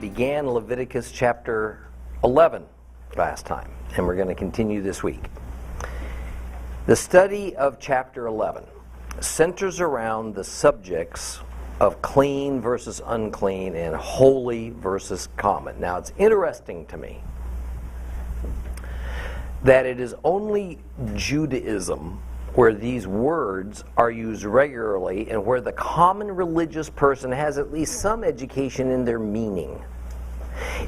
began Leviticus chapter 11 last time, and we're going to continue this week. The study of chapter 11 centers around the subjects of clean versus unclean and holy versus common. Now, it's interesting to me that it is only Judaism where these words are used regularly and where the common religious person has at least some education in their meaning.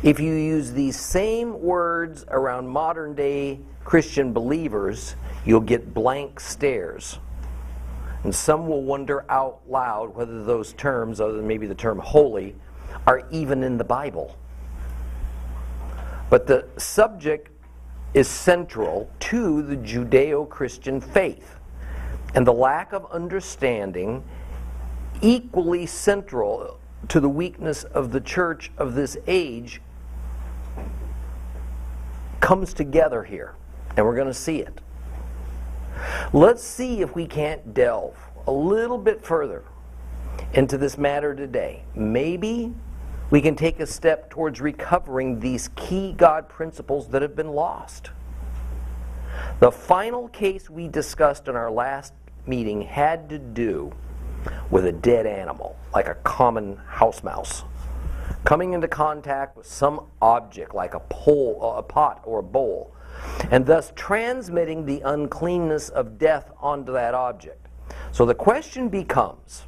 If you use these same words around modern day Christian believers, you'll get blank stares. And some will wonder out loud whether those terms, other than maybe the term holy, are even in the Bible. But the subject is central to the Judeo-Christian faith. And the lack of understanding, equally central to the weakness of the church of this age, comes together here. And we're going to see it. Let's see if we can't delve a little bit further into this matter today. Maybe we can take a step towards recovering these key God principles that have been lost. The final case we discussed in our last meeting had to do with a dead animal, like a common house mouse, coming into contact with some object like a pole, a pot or a bowl, and thus transmitting the uncleanness of death onto that object. So the question becomes,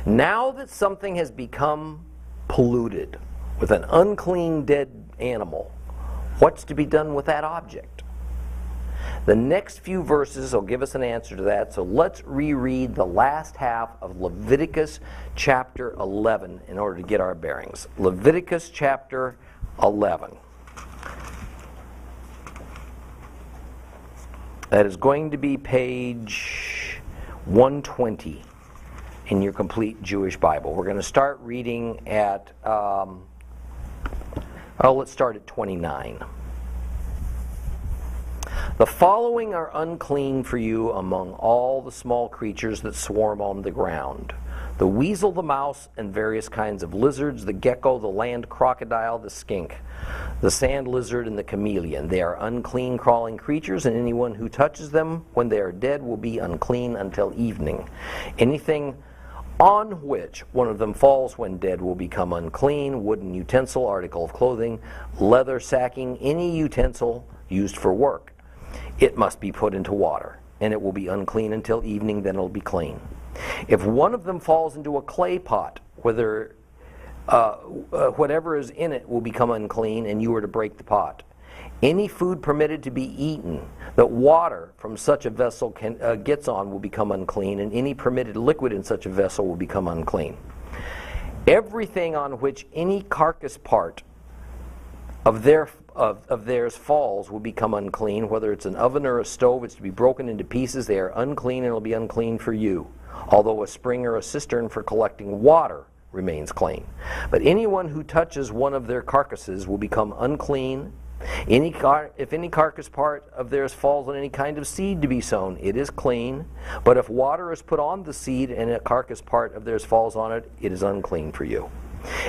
now that something has become polluted with an unclean dead animal, what's to be done with that object? The next few verses will give us an answer to that, so let's reread the last half of Leviticus chapter 11 in order to get our bearings. Leviticus chapter 11. That is going to be page 120 in your complete Jewish Bible. We're going to start reading at, let's start at 29. The following are unclean for you among all the small creatures that swarm on the ground: the weasel, the mouse, and various kinds of lizards, the gecko, the land crocodile, the skink, the sand lizard, and the chameleon. They are unclean crawling creatures, and anyone who touches them when they are dead will be unclean until evening. Anything on which one of them falls when dead will become unclean: wooden utensil, article of clothing, leather sacking, any utensil used for work. It must be put into water, and it will be unclean until evening, then it will be clean. If one of them falls into a clay pot, whatever is in it will become unclean, and you are to break the pot. Any food permitted to be eaten that water from such a vessel gets on will become unclean, and any permitted liquid in such a vessel will become unclean. Everything on which any carcass part of theirs falls will become unclean. Whether it's an oven or a stove, it's to be broken into pieces. They are unclean, and it will be unclean for you. Although a spring or a cistern for collecting water remains clean. But anyone who touches one of their carcasses will become unclean. If any carcass part of theirs falls on any kind of seed to be sown, it is clean. But if water is put on the seed and a carcass part of theirs falls on it, it is unclean for you.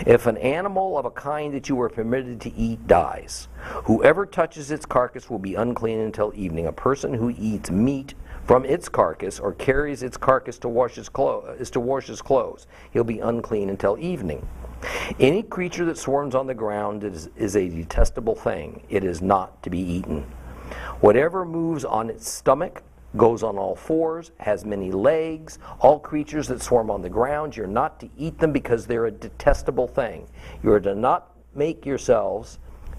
If an animal of a kind that you were permitted to eat dies, whoever touches its carcass will be unclean until evening. A person who eats meat from its carcass or carries its carcass to wash his clothes, he'll be unclean until evening. Any creature that swarms on the ground is a detestable thing. It is not to be eaten. Whatever moves on its stomach, goes on all fours, has many legs, all creatures that swarm on the ground, you're not to eat them because they're a detestable thing. You are to not make yourselves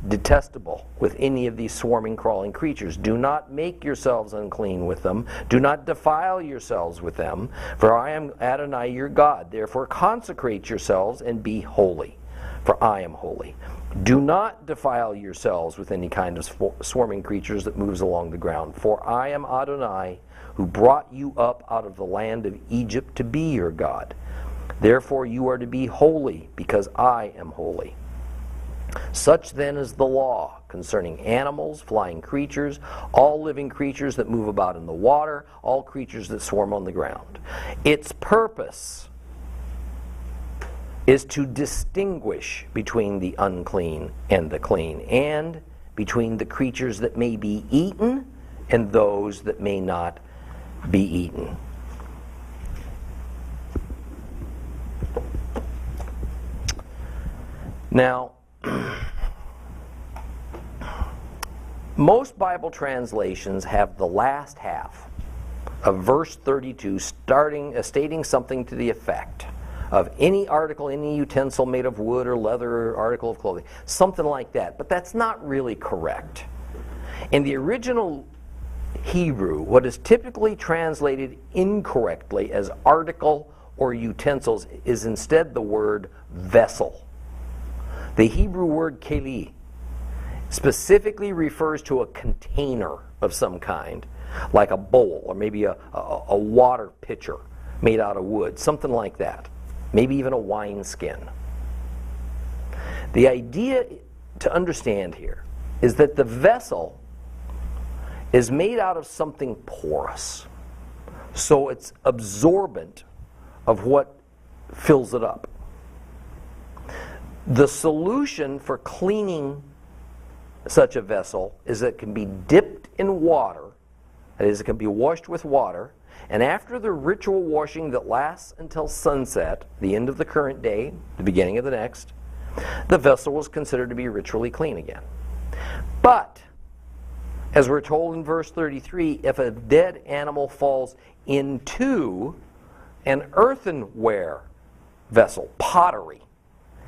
detestable with any of these swarming, crawling creatures. Do not make yourselves unclean with them. Do not defile yourselves with them, for I am Adonai your God. Therefore consecrate yourselves and be holy, for I am holy. Do not defile yourselves with any kind of swarming creatures that moves along the ground, for I am Adonai, who brought you up out of the land of Egypt to be your God. Therefore you are to be holy, because I am holy. Such then is the law concerning animals, flying creatures, all living creatures that move about in the water, all creatures that swarm on the ground. Its purpose is to distinguish between the unclean and the clean, and between the creatures that may be eaten and those that may not be eaten. Now, most Bible translations have the last half of verse 32 stating something to the effect of any article, any utensil made of wood or leather or article of clothing, something like that. But that's not really correct. In the original Hebrew, what is typically translated incorrectly as article or utensils is instead the word vessel. The Hebrew word keli specifically refers to a container of some kind, like a bowl or maybe a water pitcher made out of wood, something like that. Maybe even a wineskin. The idea to understand here is that the vessel is made out of something porous, so it's absorbent of what fills it up. The solution for cleaning such a vessel is that it can be dipped in water, that is, it can be washed with water, and after the ritual washing that lasts until sunset, the end of the current day, the beginning of the next, the vessel was considered to be ritually clean again. But, as we're told in verse 33, if a dead animal falls into an earthenware vessel, pottery,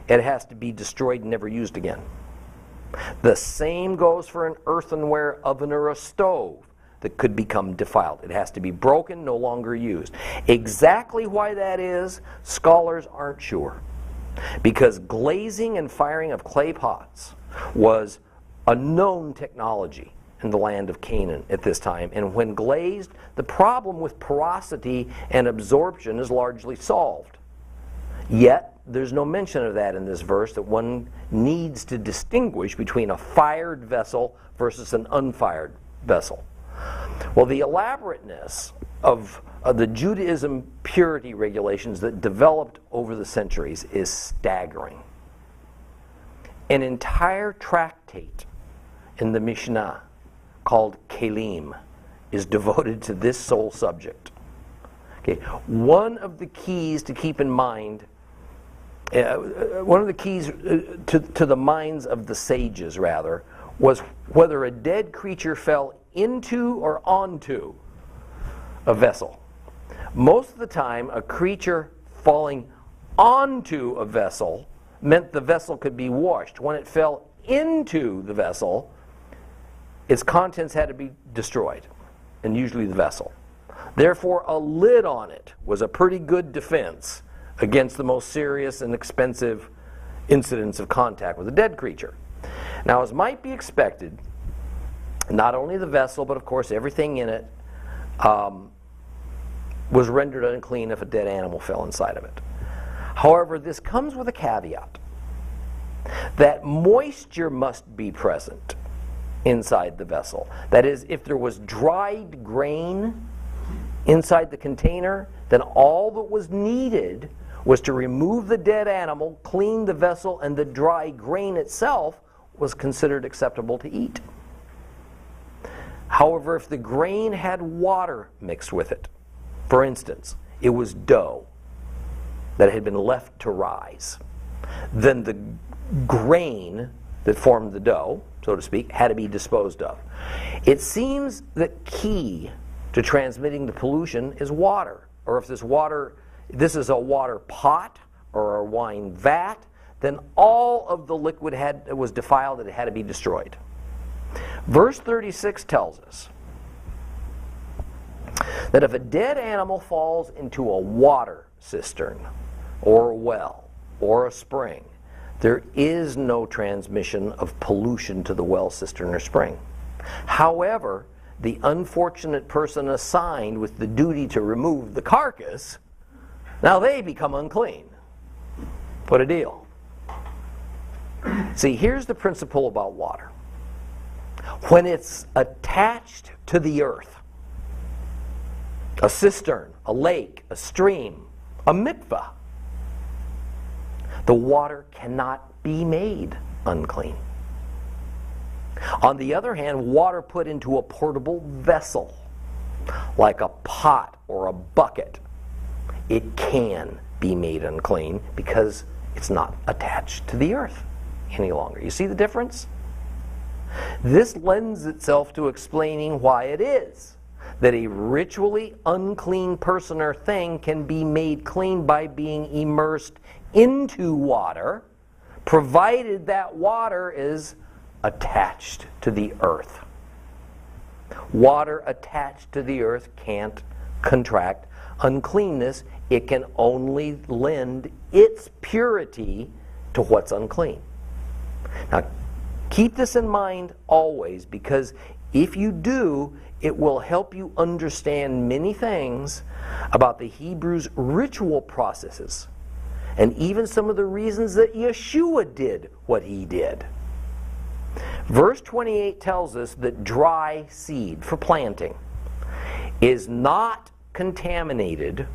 it has to be destroyed and never used again. The same goes for an earthenware oven or a stove that could become defiled. It has to be broken, no longer used. Exactly why that is, scholars aren't sure. Because glazing and firing of clay pots was a known technology in the land of Canaan at this time. And when glazed, the problem with porosity and absorption is largely solved. Yet, there's no mention of that in this verse, that one needs to distinguish between a fired vessel versus an unfired vessel. Well, the elaborateness of the Judaism purity regulations that developed over the centuries is staggering. An entire tractate in the Mishnah called Kelim is devoted to this sole subject. Okay. One of the keys to keep in mind, one of the keys to the minds of the sages, rather, was whether a dead creature fell into or onto a vessel. Most of the time, a creature falling onto a vessel meant the vessel could be washed. When it fell into the vessel, its contents had to be destroyed, and usually the vessel. Therefore, a lid on it was a pretty good defense against the most serious and expensive incidents of contact with a dead creature. Now, as might be expected, not only the vessel, but of course everything in it was rendered unclean if a dead animal fell inside of it. However, this comes with a caveat that moisture must be present inside the vessel. That is, if there was dried grain inside the container, then all that was needed was to remove the dead animal, clean the vessel, and the dry grain itself was considered acceptable to eat. However, if the grain had water mixed with it, for instance, it was dough that had been left to rise, then the grain that formed the dough, so to speak, had to be disposed of. It seems that key to transmitting the pollution is water, or if this is a water pot or a wine vat, then all of the liquid was defiled and it had to be destroyed. Verse 36 tells us that if a dead animal falls into a water cistern or a well or a spring, there is no transmission of pollution to the well, cistern, or spring. However, the unfortunate person assigned with the duty to remove the carcass, now they become unclean. What a deal. See, here's the principle about water. When it's attached to the earth, a cistern, a lake, a stream, a mikvah, The water cannot be made unclean. On the other hand, water put into a portable vessel, like a pot or a bucket, it can be made unclean because it's not attached to the earth any longer. You see the difference? This lends itself to explaining why it is that a ritually unclean person or thing can be made clean by being immersed into water, provided that water is attached to the earth. Water attached to the earth can't contract uncleanness. It can only lend its purity to what's unclean. Now, keep this in mind always, because if you do, it will help you understand many things about the Hebrews' ritual processes, and even some of the reasons that Yeshua did what he did. Verse 28 tells us that dry seed for planting is not contaminated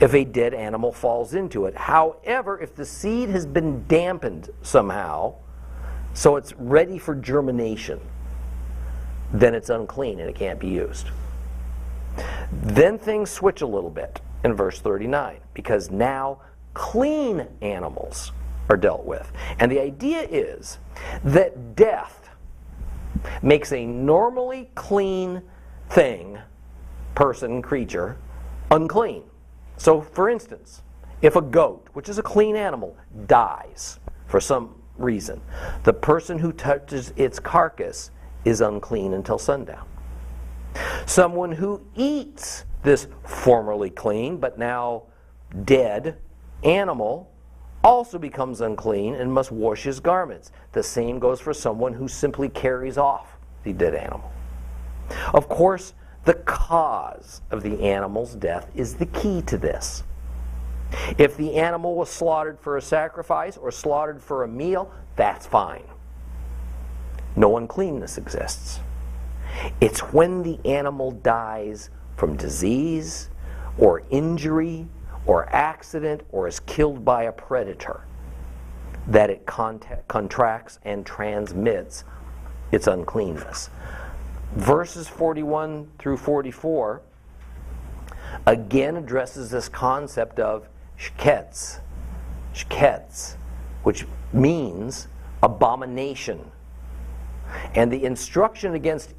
if a dead animal falls into it. However, if the seed has been dampened somehow, so it's ready for germination, then it's unclean and it can't be used. Then things switch a little bit in verse 39, because now clean animals are dealt with. And the idea is that death makes a normally clean thing, person, creature, unclean. So, for instance, if a goat, which is a clean animal, dies for some reason, the person who touches its carcass is unclean until sundown. Someone who eats this formerly clean but now dead animal also becomes unclean and must wash his garments. The same goes for someone who simply carries off the dead animal. Of course, the cause of the animal's death is the key to this. If the animal was slaughtered for a sacrifice or slaughtered for a meal, that's fine. No uncleanness exists. It's when the animal dies from disease or injury or accident or is killed by a predator that it contracts and transmits its uncleanness. Verses 41 through 44 again addresses this concept of shketz, which means abomination. And the instruction against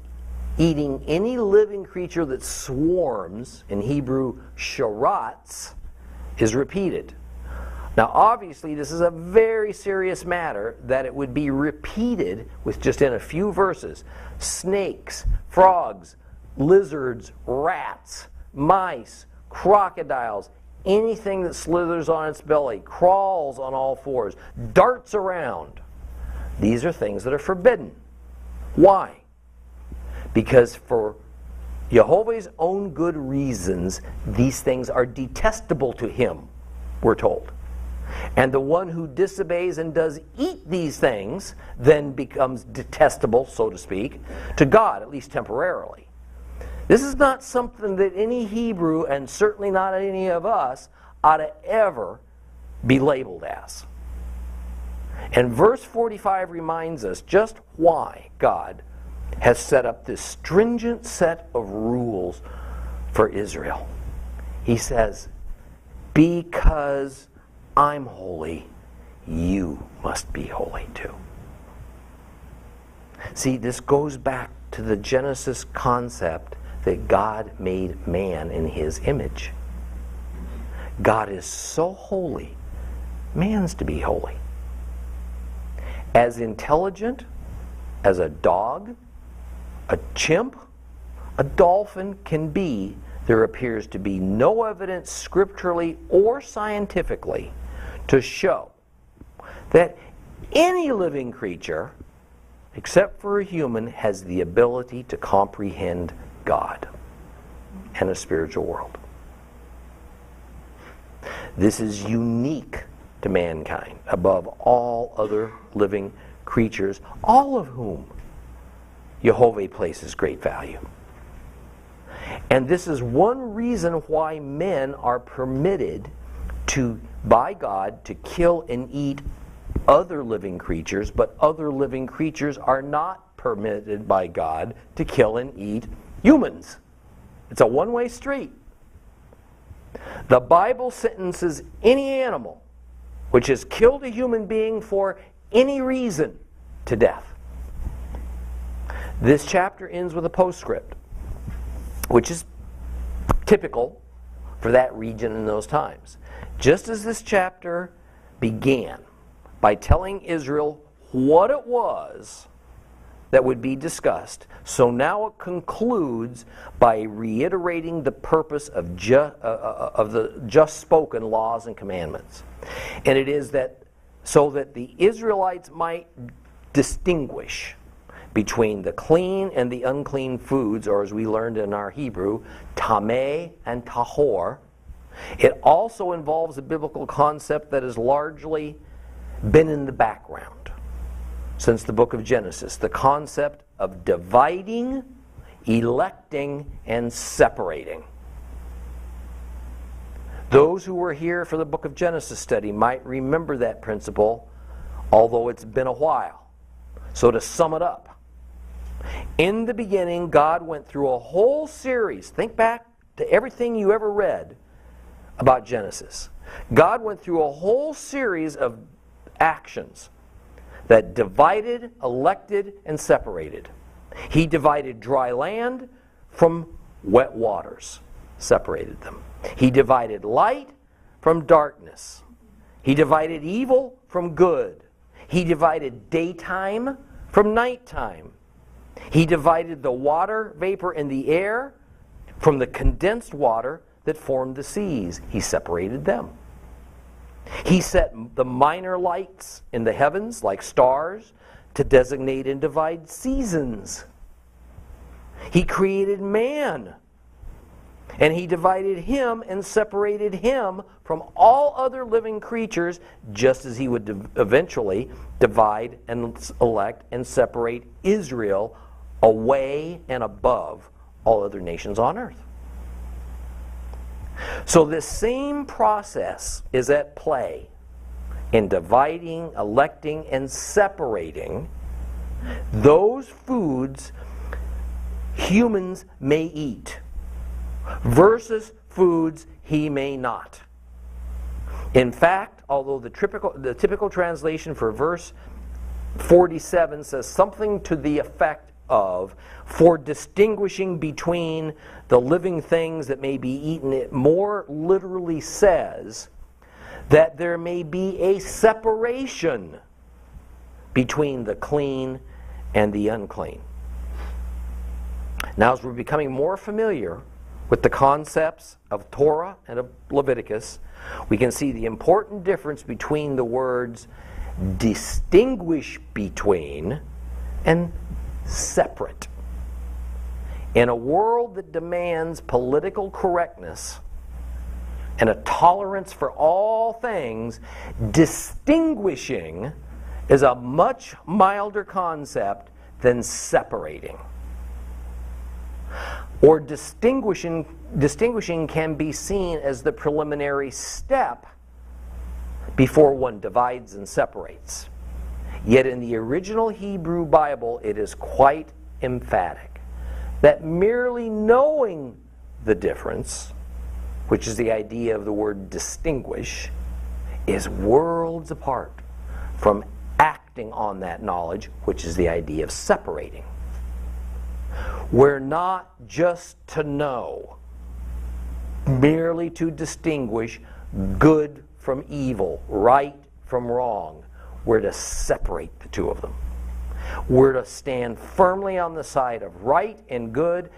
eating any living creature that swarms, in Hebrew sharats, is repeated. Now obviously this is a very serious matter that it would be repeated with just in a few verses. Snakes, frogs, lizards, rats, mice, crocodiles, anything that slithers on its belly, crawls on all fours, darts around. These are things that are forbidden. Why? Because for Jehovah's own good reasons, these things are detestable to him, we're told. And the one who disobeys and does eat these things then becomes detestable, so to speak, to God, at least temporarily. This is not something that any Hebrew, and certainly not any of us, ought to ever be labeled as. And verse 45 reminds us just why God has set up this stringent set of rules for Israel. He says, because I'm holy, you must be holy too. See, this goes back to the Genesis concept that God made man in his image. God is so holy, man's to be holy. As intelligent as a dog, a chimp, a dolphin can be, there appears to be no evidence scripturally or scientifically to show that any living creature, except for a human, has the ability to comprehend God and a spiritual world. This is unique to mankind above all other living creatures, all of whom Jehovah places great value. And this is one reason why men are permitted by God to kill and eat other living creatures, but other living creatures are not permitted by God to kill and eat humans. It's a one-way street. The Bible sentences any animal which has killed a human being for any reason to death. This chapter ends with a postscript, which is typical for that region in those times. Just as this chapter began by telling Israel what it was that would be discussed, so now it concludes by reiterating the purpose of the just spoken laws and commandments. And it is that so that the Israelites might distinguish between the clean and the unclean foods, or as we learned in our Hebrew, tameh and tahor. It also involves a biblical concept that has largely been in the background since the book of Genesis, the concept of dividing, electing, and separating. Those who were here for the book of Genesis study might remember that principle, although it's been a while. So to sum it up, in the beginning, God went through a whole series. Think back to everything you ever read about Genesis. God went through a whole series of actions that divided, elected, and separated. He divided dry land from wet waters, separated them. He divided light from darkness. He divided evil from good. He divided daytime from nighttime. He divided the water vapor in the air from the condensed water that formed the seas. He separated them. He set the minor lights in the heavens, like stars, to designate and divide seasons. He created man, and he divided him and separated him from all other living creatures, just as he would eventually divide and elect and separate Israel away and above all other nations on earth. So this same process is at play in dividing, electing, and separating those foods humans may eat versus foods he may not. In fact, although the typical translation for verse 47 says something to the effect of, for distinguishing between the living things that may be eaten, it more literally says that there may be a separation between the clean and the unclean. Now, as we're becoming more familiar with the concepts of Torah and of Leviticus, we can see the important difference between the words distinguish between and separate. In a world that demands political correctness and a tolerance for all things, distinguishing is a much milder concept than separating. Or distinguishing can be seen as the preliminary step before one divides and separates. Yet in the original Hebrew Bible, it is quite emphatic that merely knowing the difference, which is the idea of the word distinguish, is worlds apart from acting on that knowledge, which is the idea of separating. We're not just to know, merely to distinguish good from evil, right from wrong. We're to separate the two of them. We're to stand firmly on the side of right and good,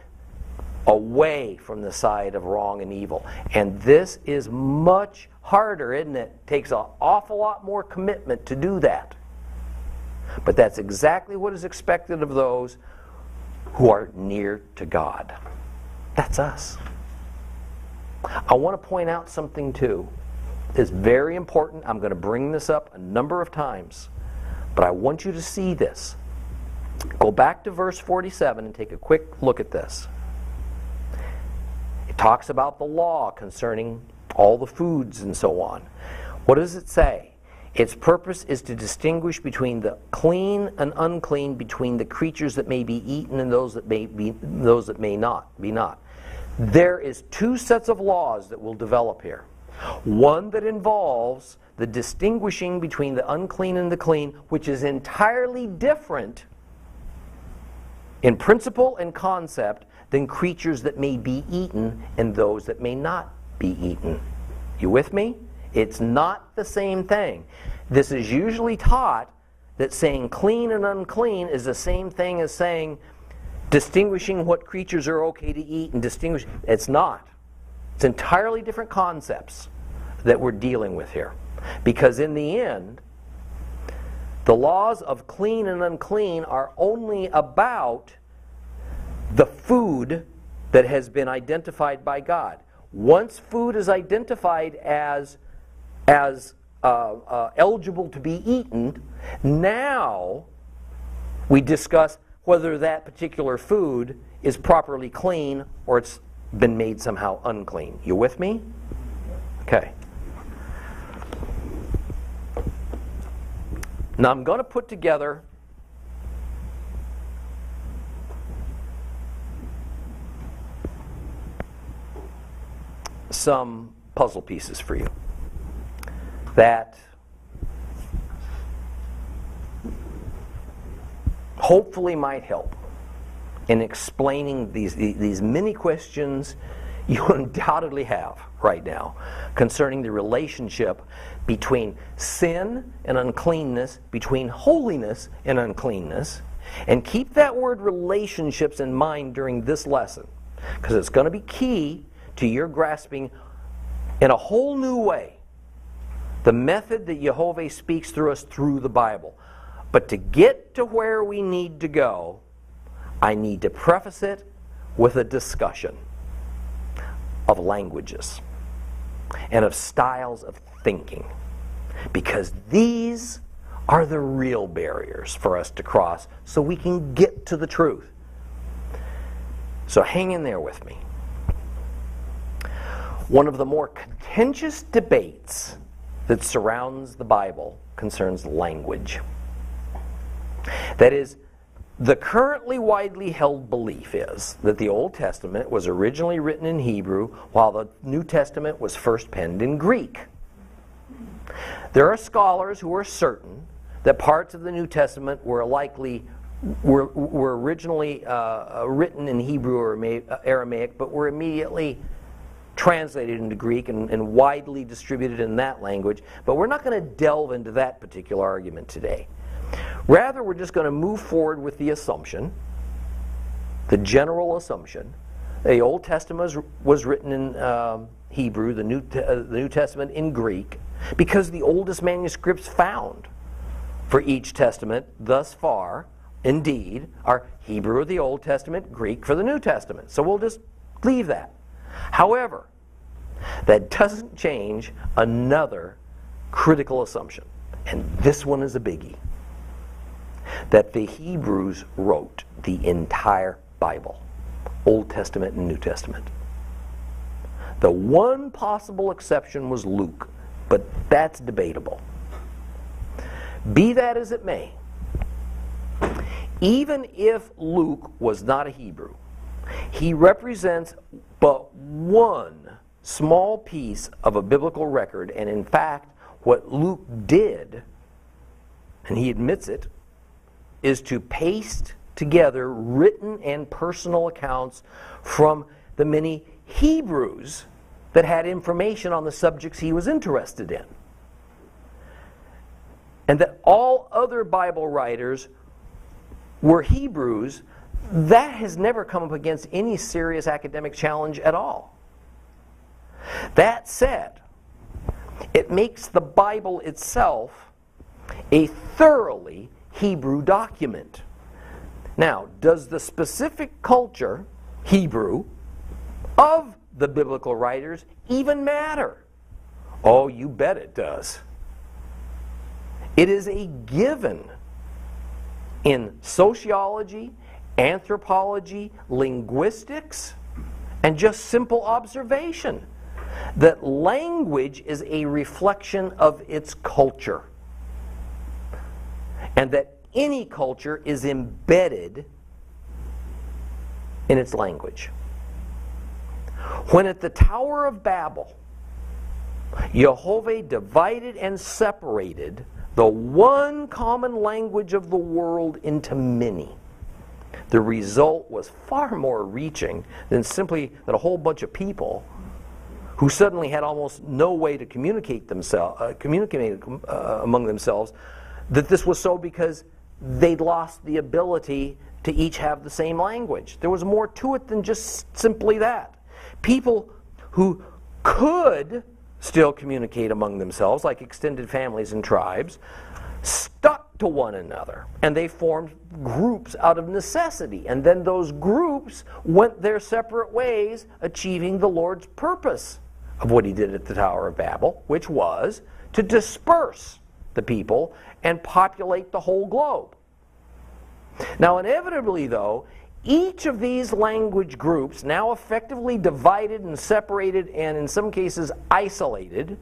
away from the side of wrong and evil. And this is much harder, isn't it? It takes an awful lot more commitment to do that. But that's exactly what is expected of those who are near to God. That's us. I want to point out something too. It's very important. I'm going to bring this up a number of times, but I want you to see this. Go back to verse 47 and take a quick look at this. It talks about the law concerning all the foods and so on. What does it say? Its purpose is to distinguish between the clean and unclean, between the creatures that may be eaten and those that may not be not. There is two sets of laws that will develop here. One that involves the distinguishing between the unclean and the clean, which is entirely different in principle and concept than creatures that may be eaten and those that may not be eaten. You with me? It's not the same thing. This is usually taught that saying clean and unclean is the same thing as saying distinguishing what creatures are okay to eat and distinguish. It's not. It's entirely different concepts that we're dealing with here. Because in the end, the laws of clean and unclean are only about the food that has been identified by God. Once food is identified as eligible to be eaten, now we discuss whether that particular food is properly clean or it's been made somehow unclean. You with me? Okay. Now I'm going to put together some puzzle pieces for you that hopefully might help in explaining these many questions you undoubtedly have right now concerning the relationship between sin and uncleanness, between holiness and uncleanness. And keep that word relationships in mind during this lesson, because it's going to be key to your grasping in a whole new way the method that Jehovah speaks through us through the Bible. But to get to where we need to go, I need to preface it with a discussion of languages and of styles of thinking, because these are the real barriers for us to cross so we can get to the truth. So hang in there with me. One of the more contentious debates that surrounds the Bible concerns language. That is, the currently widely held belief is that the Old Testament was originally written in Hebrew while the New Testament was first penned in Greek. There are scholars who are certain that parts of the New Testament were originally written in Hebrew or Aramaic, but were immediately translated into Greek and widely distributed in that language. But we're not going to delve into that particular argument today. Rather, we're just going to move forward with the assumption, the general assumption, the Old Testament was written in Hebrew, the New Testament in Greek, because the oldest manuscripts found for each testament thus far, indeed, are Hebrew of the Old Testament, Greek for the New Testament. So we'll just leave that. However, that doesn't change another critical assumption, and this one is a biggie, that the Hebrews wrote the entire Bible, Old Testament and New Testament. The one possible exception was Luke, but that's debatable. Be that as it may, even if Luke was not a Hebrew, he represents but one small piece of a biblical record, and in fact, what Luke did, and he admits it, is to paste together written and personal accounts from the many Hebrews that had information on the subjects he was interested in. And that all other Bible writers were Hebrews, that has never come up against any serious academic challenge at all. That said, it makes the Bible itself a thoroughly Hebrew document. Now, does the specific culture, Hebrew, of the biblical writers even matter? Oh, you bet it does. It is a given in sociology, anthropology, linguistics, and just simple observation that language is a reflection of its culture, and that any culture is embedded in its language. When at the Tower of Babel, Jehovah divided and separated the one common language of the world into many, the result was far more reaching than simply that a whole bunch of people who suddenly had almost no way to communicate among themselves, that this was so because they'd lost the ability to each have the same language. There was more to it than just simply that. People who could still communicate among themselves, like extended families and tribes, stuck to one another, and they formed groups out of necessity, and then those groups went their separate ways, achieving the Lord's purpose of what he did at the Tower of Babel, which was to disperse the people and populate the whole globe. Now, inevitably, though, each of these language groups, now effectively divided and separated and in some cases isolated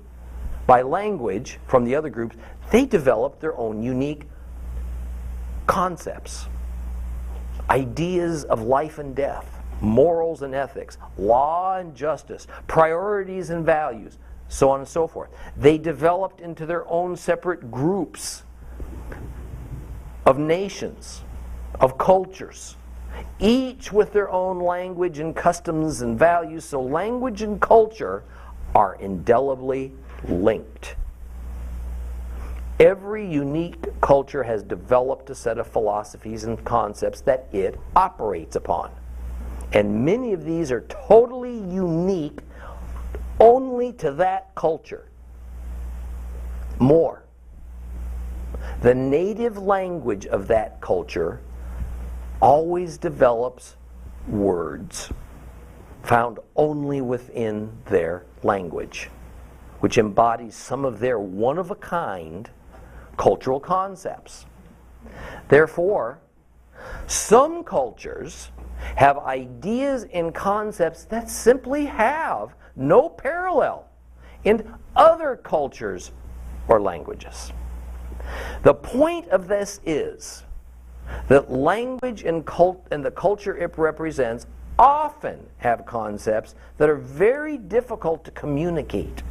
by language from the other groups, they developed their own unique concepts, ideas of life and death, morals and ethics, law and justice, priorities and values, so on and so forth. They developed into their own separate groups of nations, of cultures, each with their own language and customs and values. So language and culture are indelibly linked. Every unique culture has developed a set of philosophies and concepts that it operates upon. And many of these are totally unique only to that culture. More, the native language of that culture always develops words found only within their language, which embodies some of their one-of-a-kind cultural concepts. Therefore, some cultures have ideas and concepts that simply have no parallel in other cultures or languages. The point of this is that language and the culture it represents often have concepts that are very difficult to communicate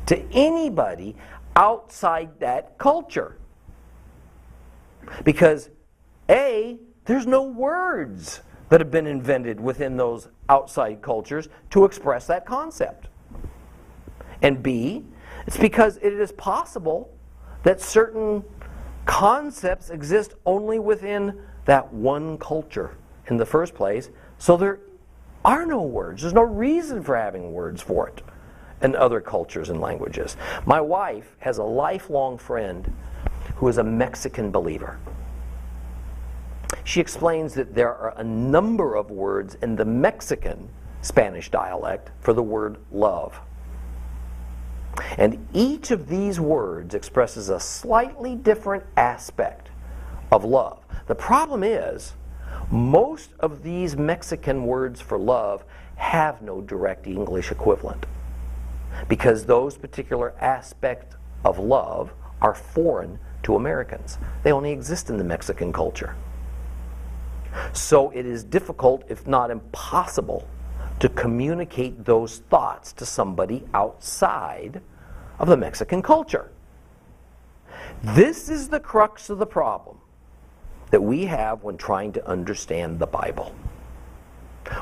to anybody outside that culture. Because A, there's no words that have been invented within those outside cultures to express that concept. And B, it's because it is possible that certain concepts exist only within that one culture in the first place, so there are no words. There's no reason for having words for it in other cultures and languages. My wife has a lifelong friend who is a Mexican believer. She explains that there are a number of words in the Mexican Spanish dialect for the word love. And each of these words expresses a slightly different aspect of love. The problem is, most of these Mexican words for love have no direct English equivalent, because those particular aspects of love are foreign to Americans. They only exist in the Mexican culture. So it is difficult, if not impossible, to communicate those thoughts to somebody outside of the Mexican culture. This is the crux of the problem that we have when trying to understand the Bible,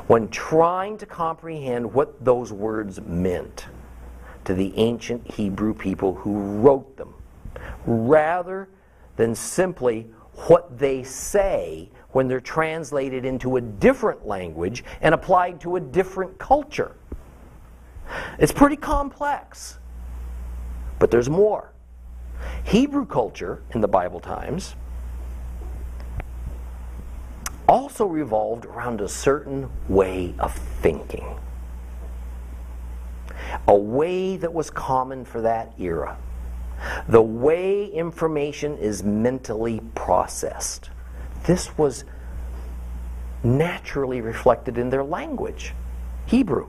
when trying to comprehend what those words meant to the ancient Hebrew people who wrote them, rather than simply what they say when they're translated into a different language and applied to a different culture. It's pretty complex, but there's more. Hebrew culture in the Bible times also revolved around a certain way of thinking, a way that was common for that era, the way information is mentally processed. This was naturally reflected in their language, Hebrew.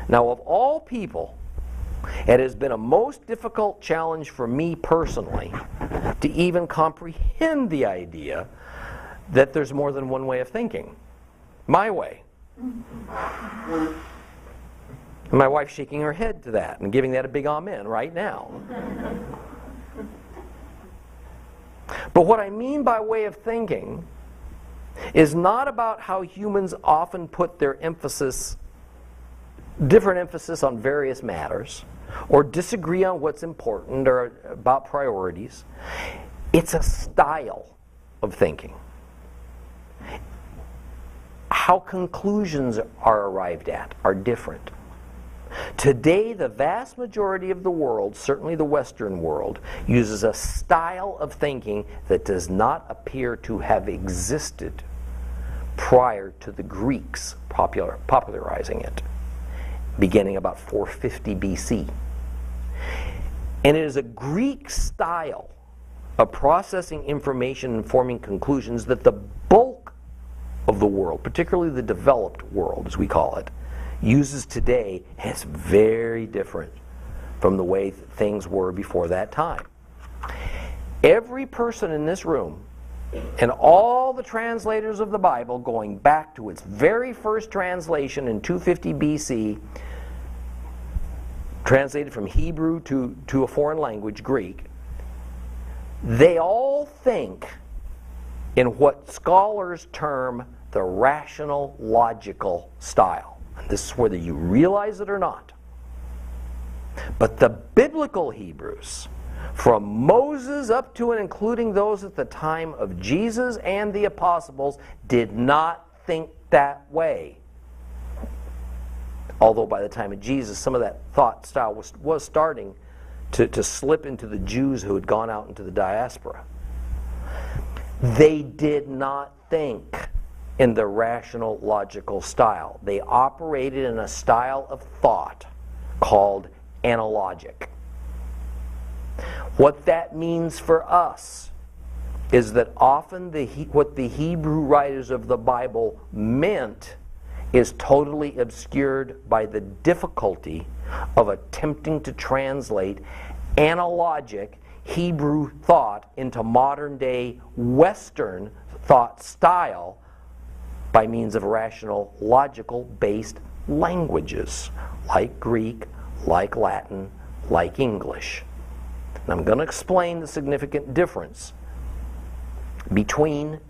Now, of all people, it has been a most difficult challenge for me personally to even comprehend the idea that there's more than one way of thinking. My way. And my wife's shaking her head to that and giving that a big amen right now. But what I mean by way of thinking is not about how humans often put their different emphasis on various matters, or disagree on what's important or about priorities. It's a style of thinking. How conclusions are arrived at are different. Today, the vast majority of the world, certainly the Western world, uses a style of thinking that does not appear to have existed prior to the Greeks popularizing it, beginning about 450 BC. And it is a Greek style of processing information and forming conclusions that the bulk of the world, particularly the developed world as we call it, uses today, and it's very different from the way things were before that time. Every person in this room and all the translators of the Bible, going back to its very first translation in 250 BC, translated from Hebrew to a foreign language, Greek, they all think in what scholars term the rational logical style. And this is whether you realize it or not. But the biblical Hebrews, from Moses up to and including those at the time of Jesus and the apostles, did not think that way. Although by the time of Jesus, some of that thought style was starting to slip into the Jews who had gone out into the diaspora. They did not think in the rational, logical style. They operated in a style of thought called analogic. What that means for us is that often what the Hebrew writers of the Bible meant is totally obscured by the difficulty of attempting to translate analogic Hebrew thought into modern day Western thought style by means of rational, logical based languages like Greek, like Latin, like English. And I'm going to explain the significant difference between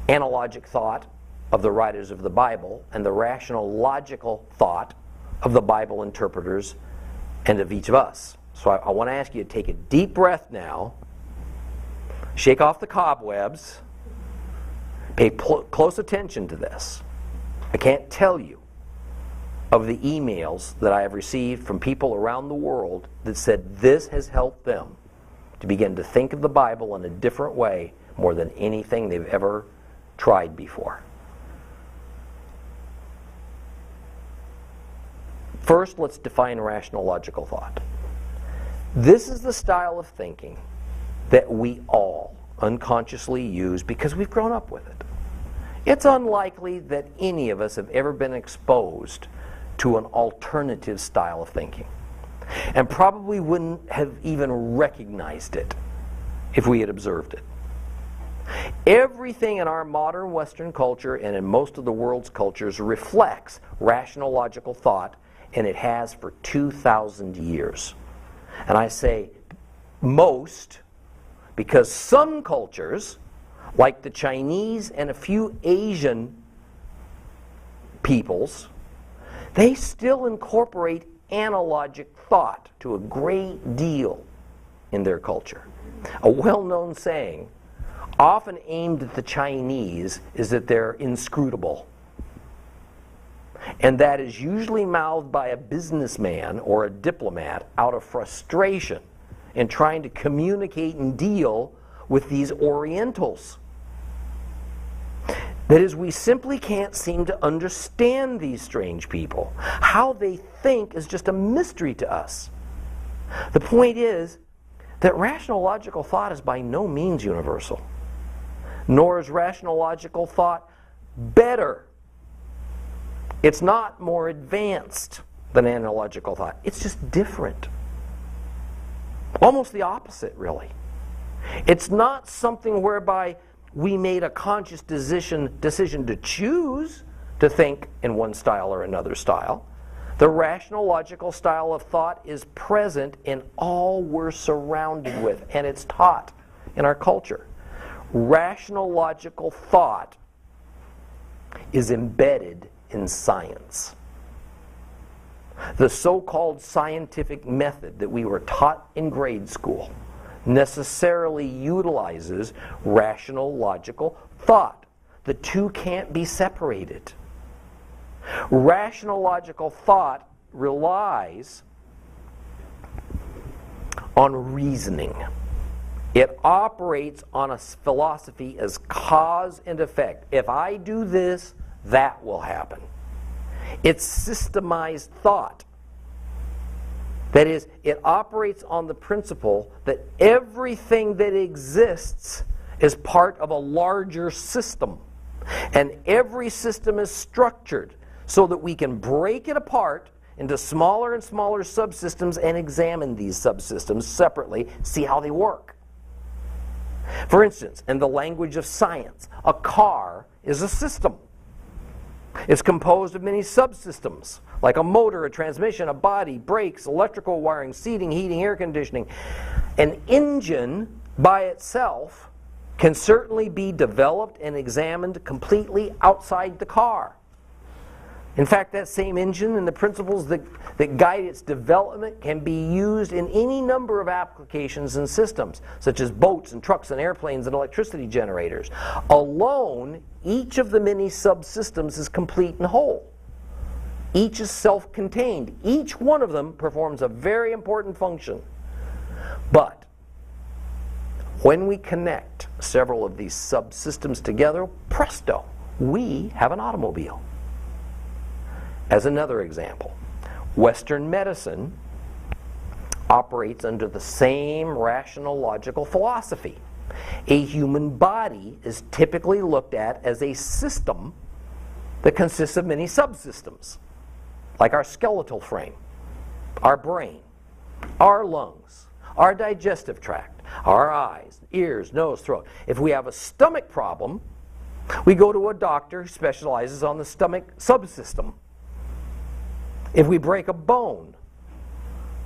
analogic thought of the writers of the Bible and the rational, logical thought of the Bible interpreters and of each of us. So I want to ask you to take a deep breath now, shake off the cobwebs, pay close attention to this. I can't tell you of the emails that I have received from people around the world that said this has helped them to begin to think of the Bible in a different way more than anything they've ever tried before. First, let's define rational logical thought. This is the style of thinking that we all unconsciously use because we've grown up with it. It's unlikely that any of us have ever been exposed to an alternative style of thinking, and probably wouldn't have even recognized it if we had observed it. Everything in our modern Western culture and in most of the world's cultures reflects rational logical thought, and it has for 2,000 years. And I say most because some cultures, like the Chinese and a few Asian peoples, they still incorporate analogic thought to a great deal in their culture. A well-known saying, often aimed at the Chinese, is that they're inscrutable. And that is usually mouthed by a businessman or a diplomat out of frustration in trying to communicate and deal with these Orientals. That is, we simply can't seem to understand these strange people. How they think is just a mystery to us. The point is that rational logical thought is by no means universal, nor is rational logical thought better. It's not more advanced than analogical thought. It's just different. Almost the opposite, really. It's not something whereby we made a conscious decision to choose to think in one style or another style. The rational logical style of thought is present in all we're surrounded with, and it's taught in our culture. Rational logical thought is embedded in science. The so-called scientific method that we were taught in grade school necessarily utilizes rational logical thought. The two can't be separated. Rational logical thought relies on reasoning. It operates on a philosophy as cause and effect. If I do this, that will happen. It's systemized thought. That is, it operates on the principle that everything that exists is part of a larger system. And every system is structured so that we can break it apart into smaller and smaller subsystems and examine these subsystems separately, see how they work. For instance, in the language of science, a car is a system. It's composed of many subsystems, like a motor, a transmission, a body, brakes, electrical wiring, seating, heating, air conditioning. An engine by itself can certainly be developed and examined completely outside the car. In fact, that same engine and the principles that guide its development can be used in any number of applications and systems, such as boats and trucks and airplanes and electricity generators. Alone, each of the many subsystems is complete and whole. Each is self-contained. Each one of them performs a very important function. But when we connect several of these subsystems together, presto, we have an automobile. As another example, Western medicine operates under the same rational logical philosophy. A human body is typically looked at as a system that consists of many subsystems, like our skeletal frame, our brain, our lungs, our digestive tract, our eyes, ears, nose, throat. If we have a stomach problem, we go to a doctor who specializes on the stomach subsystem. If we break a bone,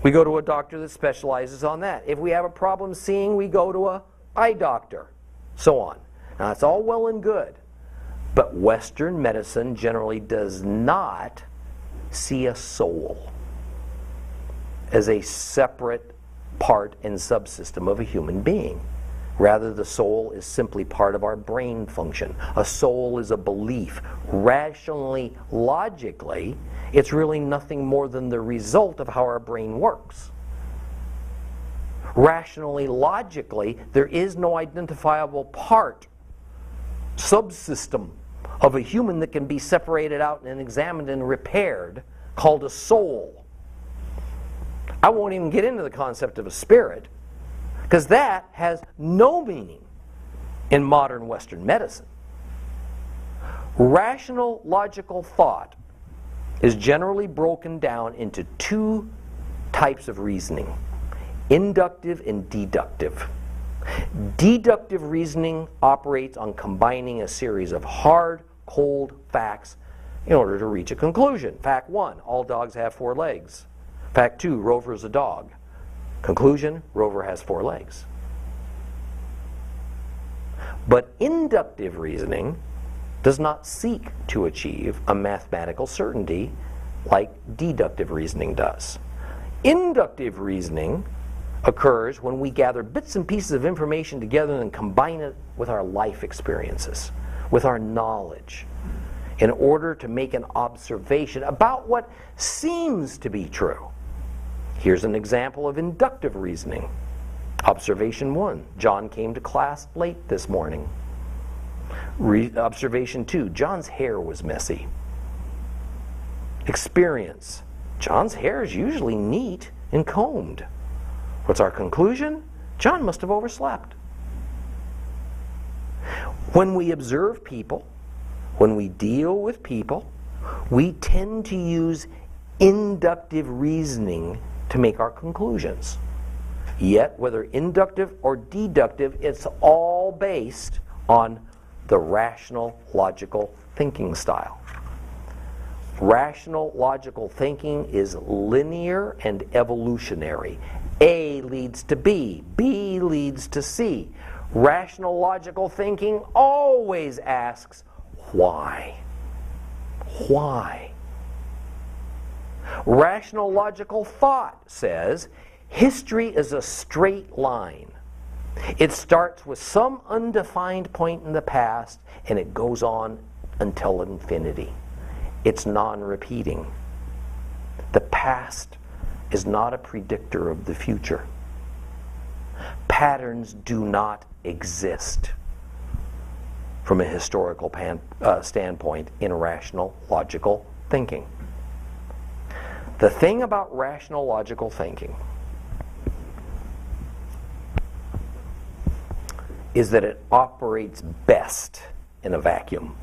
we go to a doctor that specializes on that. If we have a problem seeing, we go to an eye doctor, so on. Now, it's all well and good, but Western medicine generally does not see a soul as a separate part and subsystem of a human being. Rather, the soul is simply part of our brain function. A soul is a belief. Rationally, logically, it's really nothing more than the result of how our brain works. Rationally, logically, there is no identifiable part, subsystem of a human that can be separated out and examined and repaired, called a soul. I won't even get into the concept of a spirit, because that has no meaning in modern Western medicine. Rational logical thought is generally broken down into two types of reasoning: inductive and deductive. Deductive reasoning operates on combining a series of hard, cold facts in order to reach a conclusion. Fact 1, all dogs have 4 legs. Fact 2, Rover is a dog. Conclusion, Rover has 4 legs. But inductive reasoning does not seek to achieve a mathematical certainty like deductive reasoning does. Inductive reasoning occurs when we gather bits and pieces of information together and combine it with our life experiences, with our knowledge, in order to make an observation about what seems to be true. Here's an example of inductive reasoning. Observation 1, John came to class late this morning. Observation 2, John's hair was messy. Experience, John's hair is usually neat and combed. What's our conclusion? John must have overslept. When we observe people, when we deal with people, we tend to use inductive reasoning to make our conclusions. Yet, whether inductive or deductive, it's all based on the rational, logical thinking style. Rational, logical thinking is linear and evolutionary. A leads to B, B leads to C. Rational, logical thinking always asks, why? Why? Rational, logical thought says, history is a straight line. It starts with some undefined point in the past, and it goes on until infinity. It's non-repeating. The past is not a predictor of the future. Patterns do not exist from a historical standpoint in rational, logical thinking. The thing about rational, logical thinking is that it operates best in a vacuum.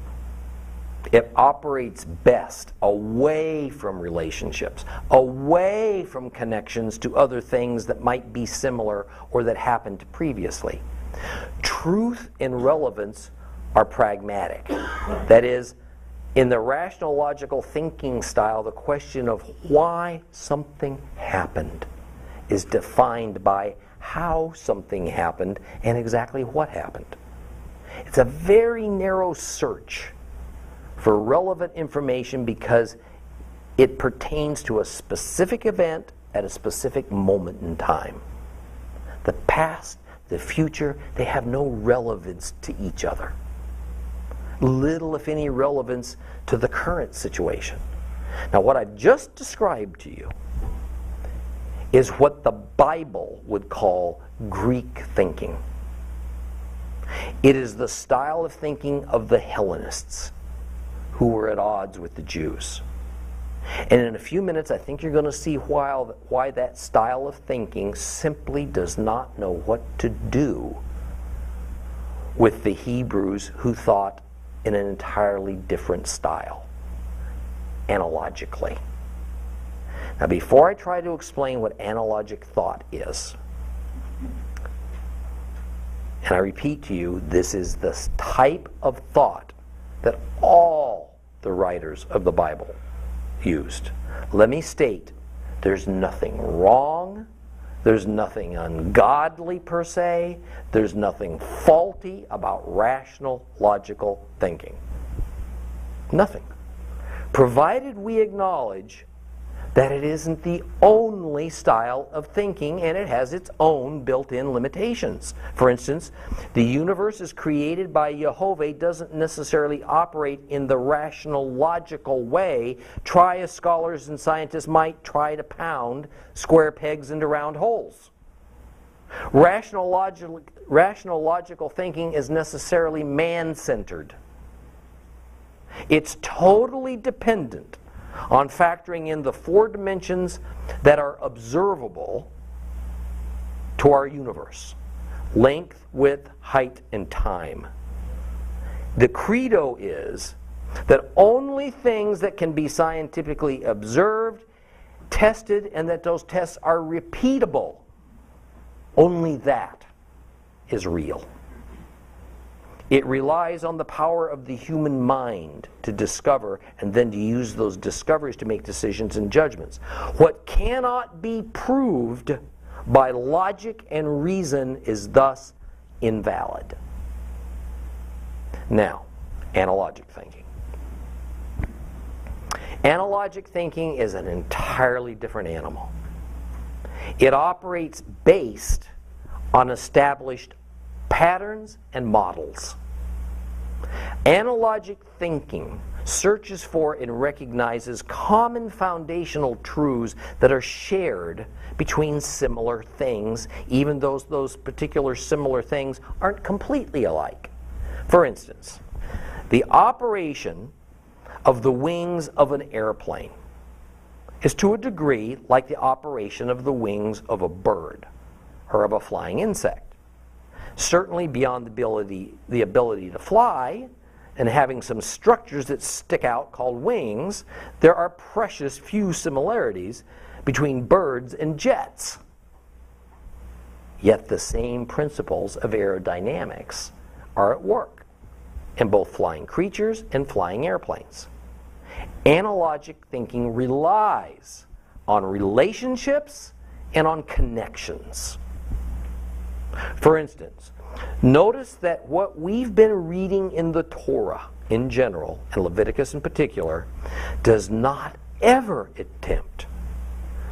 It operates best away from relationships, away from connections to other things that might be similar or that happened previously. Truth and relevance are pragmatic. That is, in the rational, logical thinking style, the question of why something happened is defined by how something happened and exactly what happened. It's a very narrow search for relevant information because it pertains to a specific event at a specific moment in time. The past, the future, they have no relevance to each other. Little, if any, relevance to the current situation. Now, what I've just described to you is what the Bible would call Greek thinking. It is the style of thinking of the Hellenists, who were at odds with the Jews. And in a few minutes, I think you're going to see why that style of thinking simply does not know what to do with the Hebrews who thought in an entirely different style, analogically. Now, before I try to explain what analogic thought is, and I repeat to you, this is the type of thought that all the writers of the Bible used. Let me state, there's nothing wrong, there's nothing ungodly per se, there's nothing faulty about rational, logical thinking. Nothing. Provided we acknowledge that it isn't the only style of thinking and it has its own built-in limitations. For instance, the universe is created by Jehovah doesn't necessarily operate in the rational, logical way as scholars and scientists might try to pound square pegs into round holes. Rational, logical thinking is necessarily man-centered. It's totally dependent on factoring in the four dimensions that are observable to our universe: length, width, height, and time. The credo is that only things that can be scientifically observed, tested, and that those tests are repeatable, only that is real. It relies on the power of the human mind to discover and then to use those discoveries to make decisions and judgments. What cannot be proved by logic and reason is thus invalid. Now, analogic thinking. Analogic thinking is an entirely different animal. It operates based on established patterns and models. Analogic thinking searches for and recognizes common foundational truths that are shared between similar things, even though those particular similar things aren't completely alike. For instance, the operation of the wings of an airplane is to a degree like the operation of the wings of a bird or of a flying insect. Certainly beyond the ability to fly, and having some structures that stick out called wings, there are precious few similarities between birds and jets. Yet the same principles of aerodynamics are at work in both flying creatures and flying airplanes. Analogic thinking relies on relationships and on connections. For instance, notice that what we've been reading in the Torah in general, and Leviticus in particular, does not ever attempt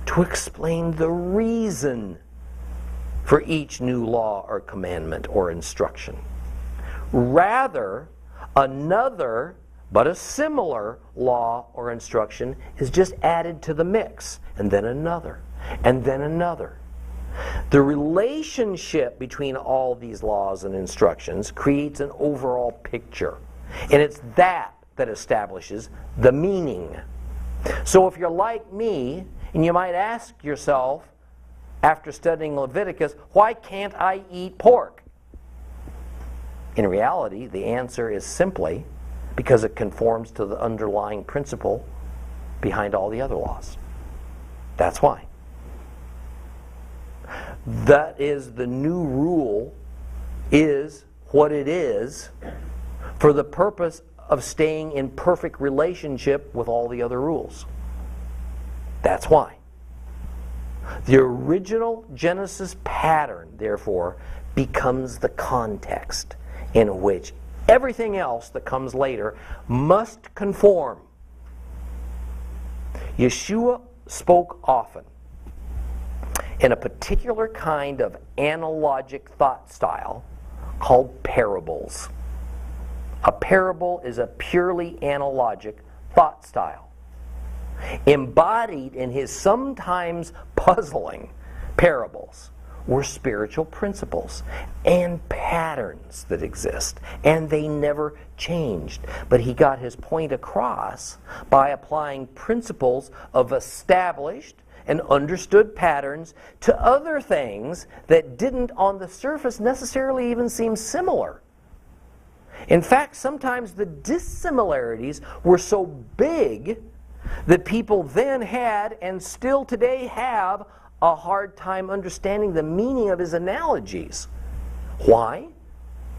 to explain the reason for each new law or commandment or instruction. Rather, another but a similar law or instruction is just added to the mix, and then another, and then another. The relationship between all these laws and instructions creates an overall picture, and it's that that establishes the meaning. So if you're like me, and you might ask yourself, after studying Leviticus, why can't I eat pork? In reality, the answer is simply because it conforms to the underlying principle behind all the other laws. That's why. That is, the new rule is what it is for the purpose of staying in perfect relationship with all the other rules. That's why. The original Genesis pattern, therefore, becomes the context in which everything else that comes later must conform. Yeshua spoke often in a particular kind of analogic thought style called parables. A parable is a purely analogic thought style, embodied in his sometimes puzzling parables were spiritual principles and patterns that exist, and they never changed. But he got his point across by applying principles of established and understood patterns to other things that didn't on the surface necessarily even seem similar. In fact, sometimes the dissimilarities were so big that people then had, and still today have, a hard time understanding the meaning of his analogies. Why?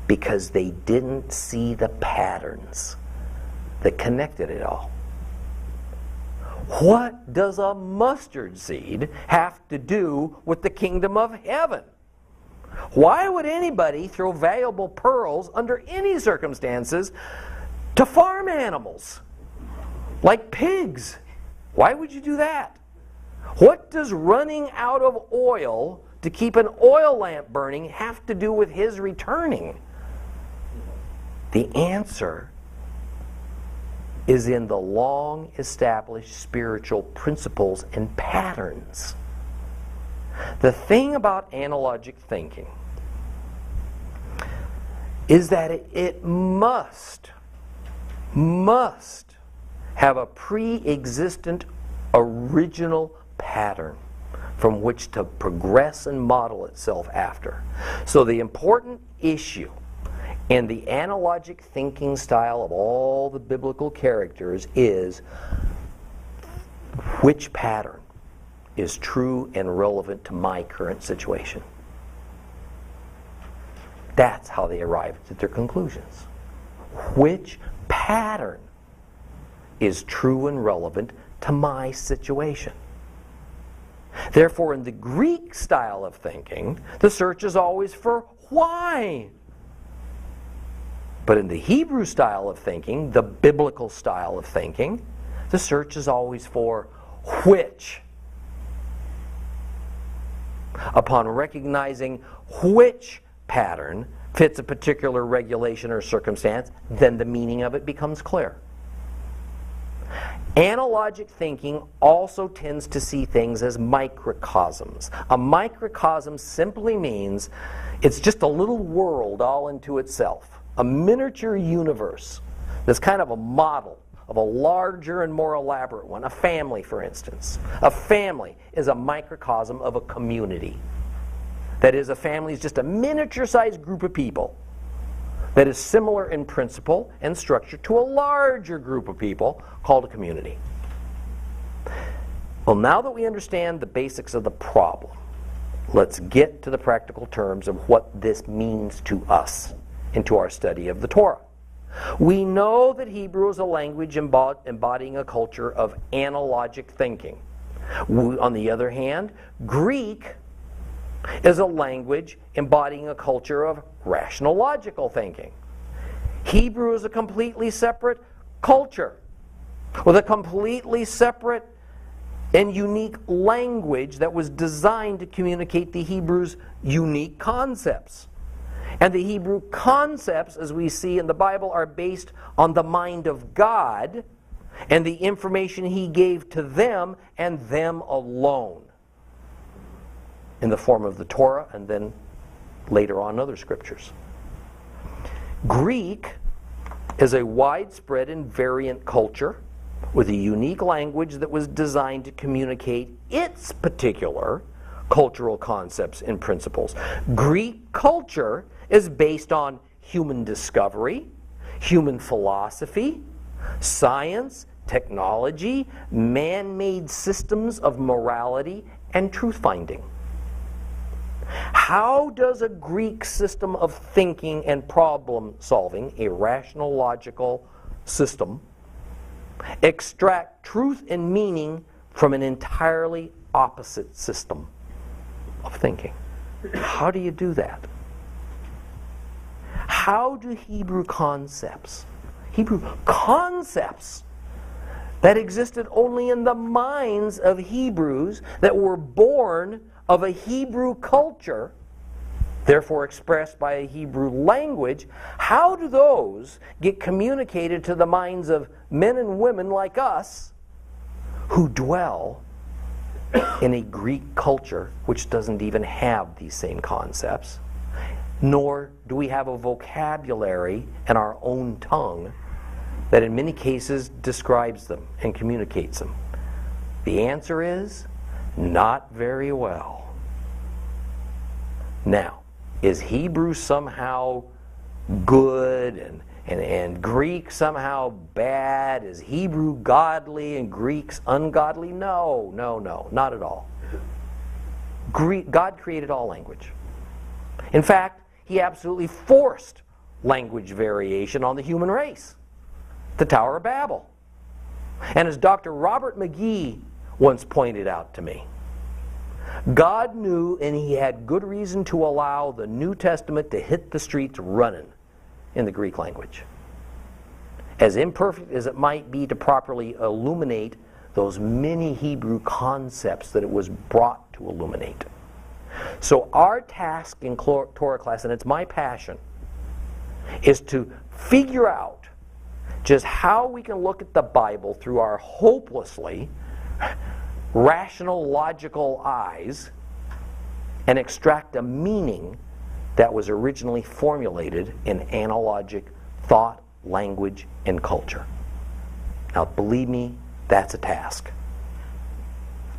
Because they didn't see the patterns that connected it all. What does a mustard seed have to do with the kingdom of heaven? Why would anybody throw valuable pearls under any circumstances to farm animals like pigs? Why would you do that? What does running out of oil to keep an oil lamp burning have to do with his returning? The answer is in the long established spiritual principles and patterns. The thing about analogic thinking is that it must have a pre-existent original pattern from which to progress and model itself after. So the important issue in the analogic thinking style of all the biblical characters is which pattern is true and relevant to my current situation. That's how they arrived at their conclusions. Which pattern is true and relevant to my situation? Therefore, in the Greek style of thinking, the search is always for why. But in the Hebrew style of thinking, the biblical style of thinking, the search is always for which. Upon recognizing which pattern fits a particular regulation or circumstance, then the meaning of it becomes clear. Analogic thinking also tends to see things as microcosms. A microcosm simply means it's just a little world all into itself, a miniature universe that's kind of a model of a larger and more elaborate one. A family, for instance. A family is a microcosm of a community. That is, a family is just a miniature-sized group of people that is similar in principle and structure to a larger group of people called a community. Well, now that we understand the basics of the problem, let's get to the practical terms of what this means to us and to our study of the Torah. We know that Hebrew is a language embodying a culture of analogic thinking. On the other hand, Greek is a language embodying a culture of rational logical thinking. Hebrew is a completely separate culture with a completely separate and unique language that was designed to communicate the Hebrew's unique concepts. And the Hebrew concepts, as we see in the Bible, are based on the mind of God and the information He gave to them and them alone in the form of the Torah and then later on other scriptures. Greek is a widespread and variant culture with a unique language that was designed to communicate its particular cultural concepts and principles. Greek culture is based on human discovery, human philosophy, science, technology, man-made systems of morality, and truth-finding. How does a Greek system of thinking and problem-solving, a rational, logical system, extract truth and meaning from an entirely opposite system of thinking? How do you do that? How do Hebrew concepts that existed only in the minds of Hebrews that were born of a Hebrew culture, therefore expressed by a Hebrew language, how do those get communicated to the minds of men and women like us who dwell in a Greek culture which doesn't even have these same concepts, nor do we have a vocabulary in our own tongue that in many cases describes them and communicates them? The answer is not very well. Now, is Hebrew somehow good and Greek somehow bad? Is Hebrew godly and Greek's ungodly? No, not at all. God created all language. In fact, He absolutely forced language variation on the human race. The Tower of Babel. And as Dr. Robert McGee once pointed out to me, God knew, and He had good reason to allow the New Testament to hit the streets running in the Greek language. As imperfect as it might be to properly illuminate those many Hebrew concepts that it was brought to illuminate. So our task in Torah class, and it's my passion, is to figure out just how we can look at the Bible through our hopelessly rational, logical eyes and extract a meaning that was originally formulated in analogic thought, language, and culture. Now, believe me, that's a task.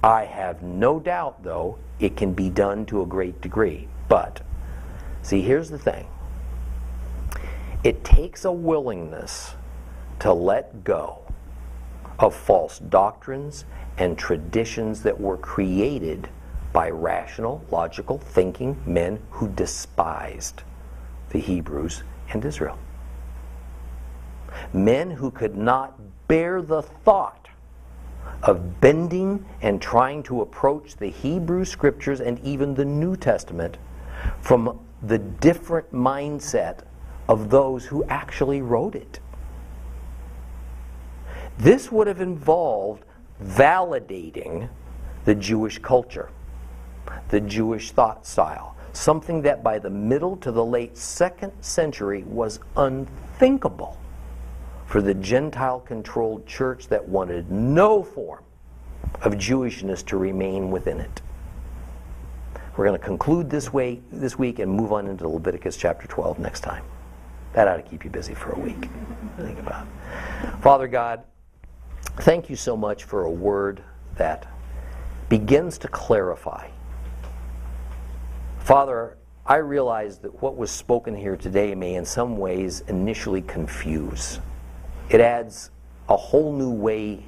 I have no doubt, though, it can be done to a great degree. But, see, here's the thing. It takes a willingness to let go of false doctrines and traditions that were created by rational, logical thinking men who despised the Hebrews and Israel. Men who could not bear the thought of bending and trying to approach the Hebrew Scriptures and even the New Testament from the different mindset of those who actually wrote it. This would have involved validating the Jewish culture, the Jewish thought style, something that by the middle to the late 2nd century was unthinkable for the Gentile-controlled church that wanted no form of Jewishness to remain within it. We're going to conclude this week and move on into Leviticus chapter 12 next time. That ought to keep you busy for a week. Think about it. Father God, thank you so much for a word that begins to clarify. Father, I realize that what was spoken here today may in some ways initially confuse. It adds a whole new way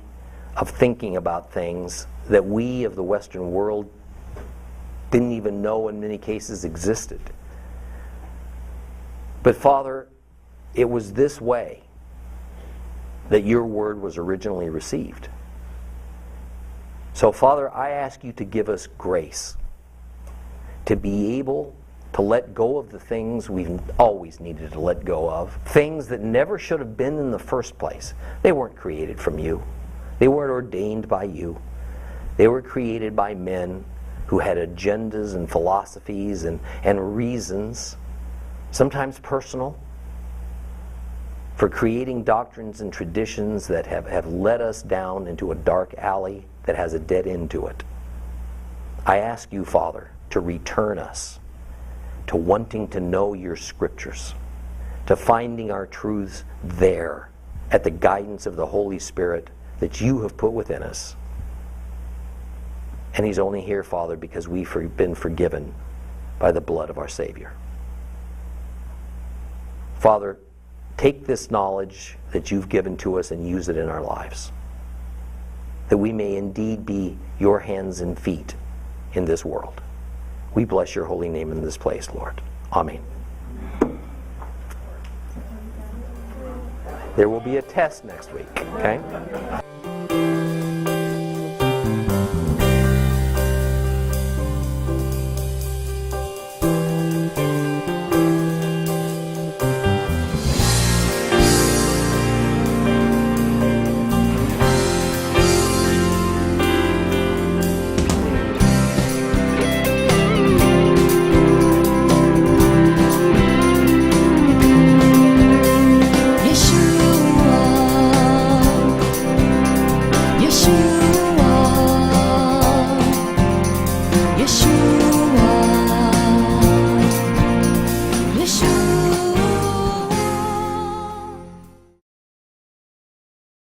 of thinking about things that we of the Western world didn't even know in many cases existed. But Father, it was this way that your word was originally received. So Father, I ask you to give us grace to be able to let go of the things we've always needed to let go of, things that never should have been in the first place. They weren't created from you. They weren't ordained by you. They were created by men who had agendas and philosophies and reasons, sometimes personal, for creating doctrines and traditions that have led us down into a dark alley that has a dead end to it. I ask you, Father, to return us to wanting to know your scriptures, to finding our truths there at the guidance of the Holy Spirit that you have put within us. And he's only here, Father, because we've been forgiven by the blood of our Savior. Father, take this knowledge that you've given to us and use it in our lives, that we may indeed be your hands and feet in this world. We bless your holy name in this place, Lord. Amen. There will be a test next week, okay? Yeshua.